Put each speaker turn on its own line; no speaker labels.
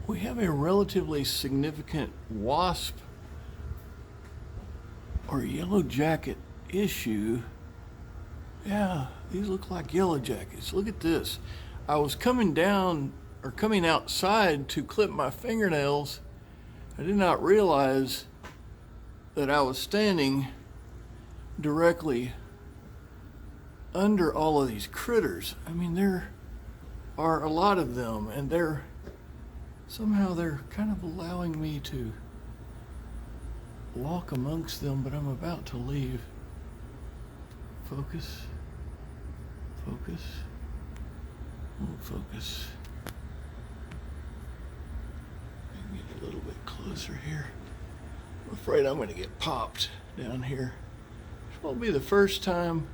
We have a relatively significant wasp or yellow jacket issue. Yeah, these look like yellow jackets. Look at this. I was coming down or coming outside to clip my fingernails. I did not realize that I was standing directly under all of these critters. I mean, there are a lot of them, and somehow they're kind of allowing me to walk amongst them, but I'm about to leave. Focus. Focus. Won't focus. Maybe get a little bit closer here. I'm afraid I'm going to get popped down here. This won't be the first time